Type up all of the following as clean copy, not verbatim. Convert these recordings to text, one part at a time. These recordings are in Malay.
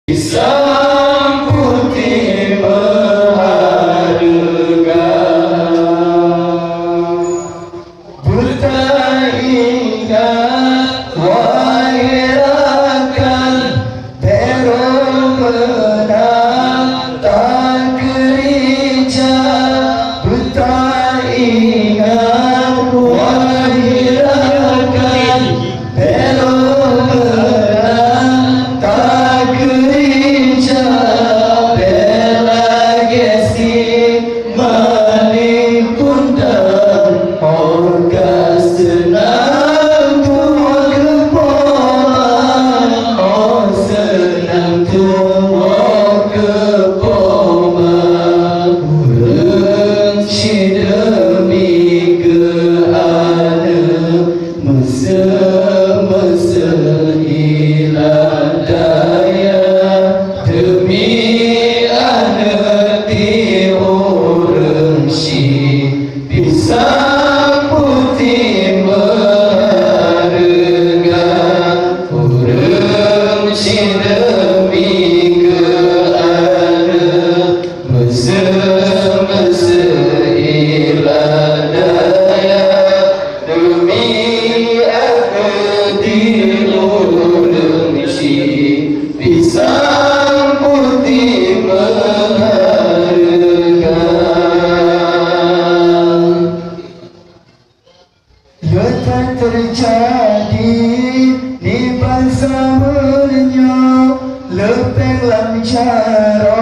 Hitam putih berharga, buta ingat wahirakan terong menang tak kerja, buta ingat wahirakan terong menang tak kerja, bela gesi maling kundan orga senang tua kepoman, oh senang tua kepoman, benci demi keana mesa-mesa hilang daya, demi anak di orang si pisang putih berharga, orang si demi keana mesa-mesa hilang daya, demi anak di orang si pisang putih berharga. Letak terjadi di bangsa menyo, lepeng lam cara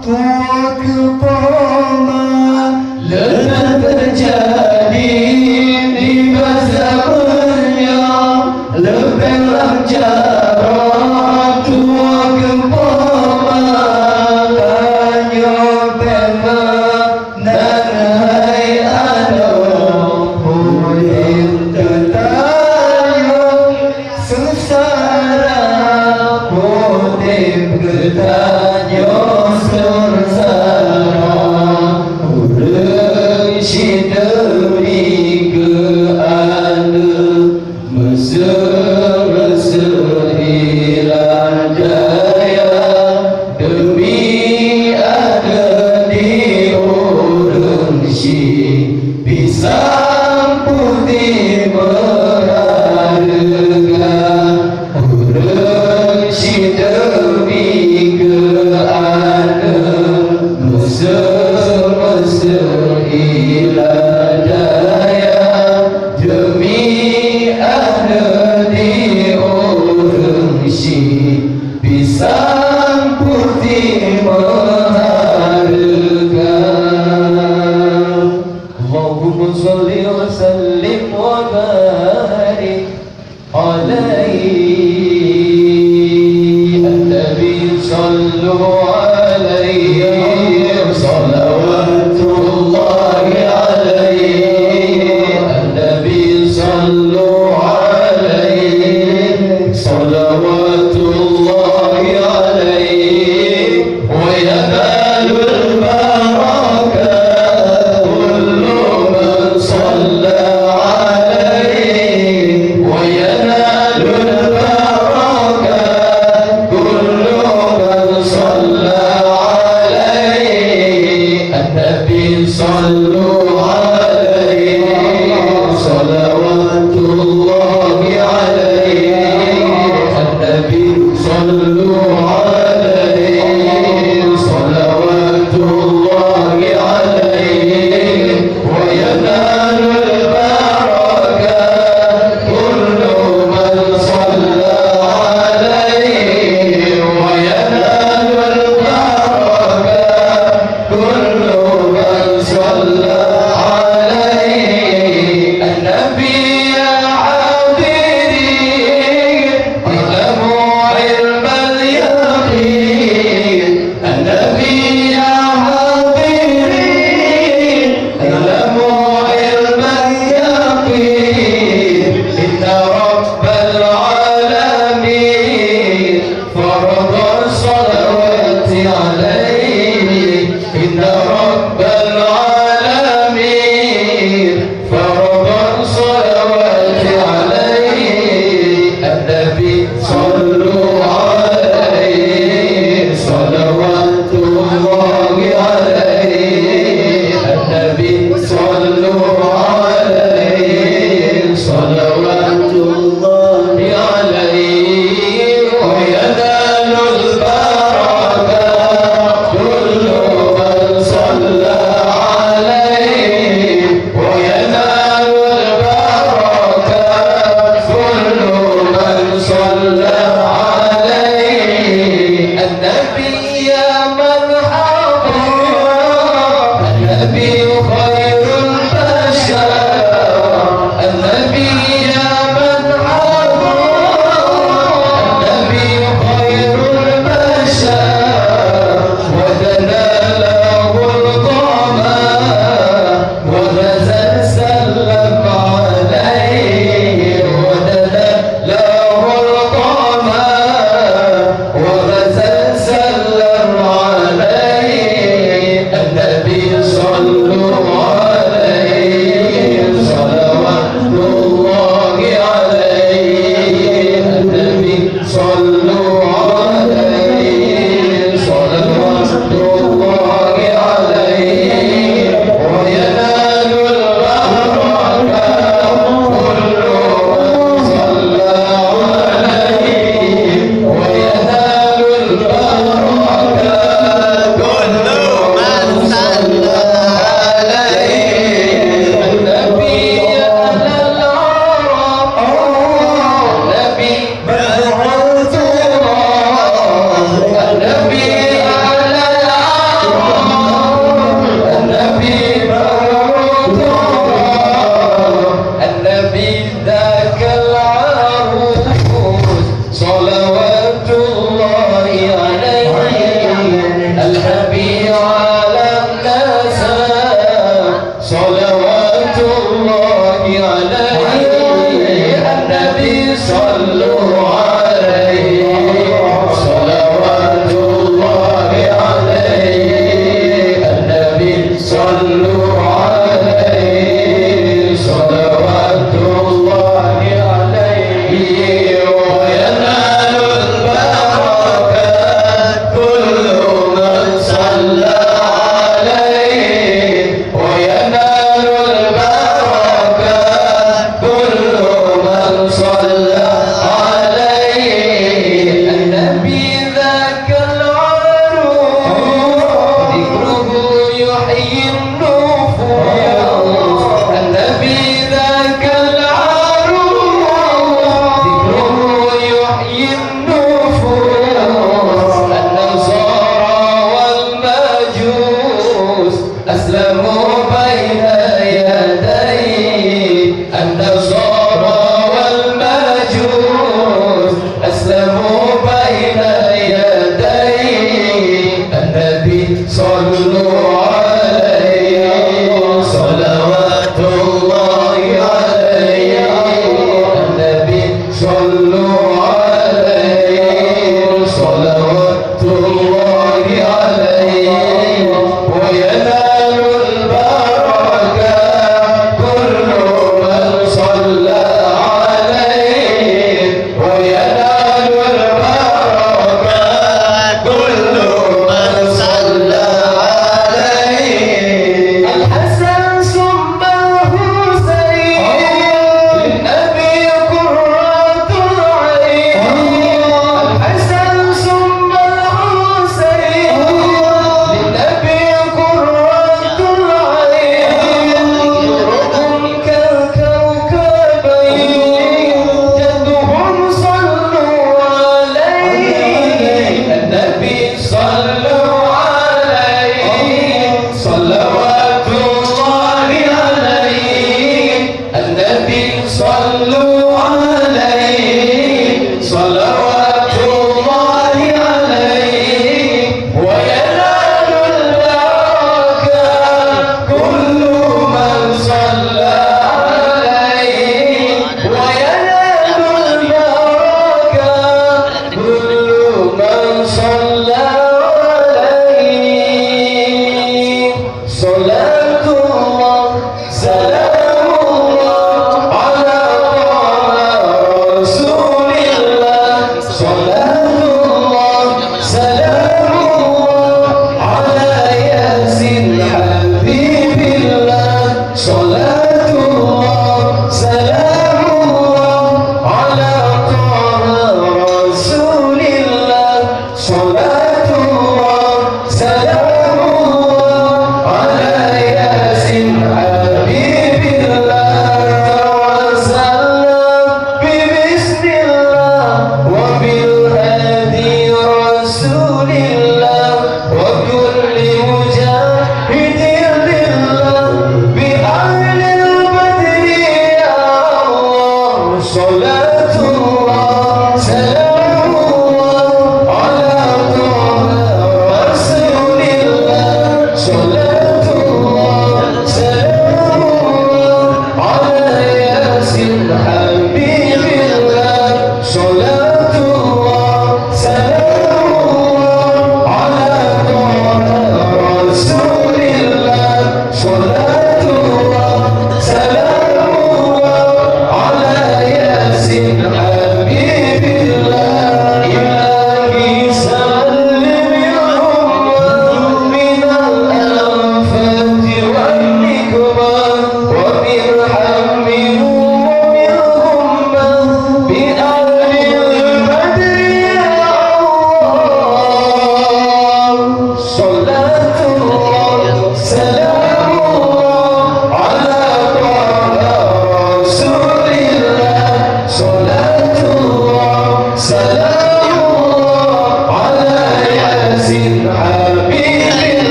tua kepoman. Letak terjadi di bangsa menyo, lepeng lam cara tua kepoman. Tanyo bema nanai ano boleh tertayo sengsara, boleh bertanyo sengsara, orang si demi keana mesa-mesa hilang daya, demi ada di orang si pisang putih berharga, orang si demi keana mesa-mesa hilang daya, demi ada di orang si pisang putih berharga. Allahumma sholli wa sallim wa barik alaihi, an-nabi sallu alaihi salawatullahi alaihi, an-nabi sallu alaihi salawatullahi alaihi, wa yanalul barakah kullu man salla alaihi, wa yanalul barakah kullu man salla alaihi, an-nabi sallu alaihi salawatullahi alaihi, an-nabi sallu alaihi salawatullahi alaihi, wa yanalul barakah kullu man salla alaihi, wa yanalul barakah kullu man salla alaihi, an-nabi ya abidi alamu ilmal yaqin, an-nabi ya abidi alamu ilmal yaqin, inna rabbal alamin farada salawati alaihi, inna rabbal alamin farada salawati alaihi, an-nabi sallu alaihi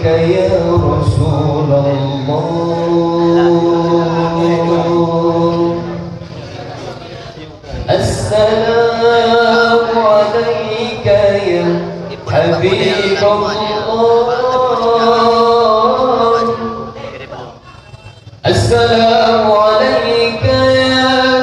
عليك يا رسول الله. السلام عليك يا حبيب الله.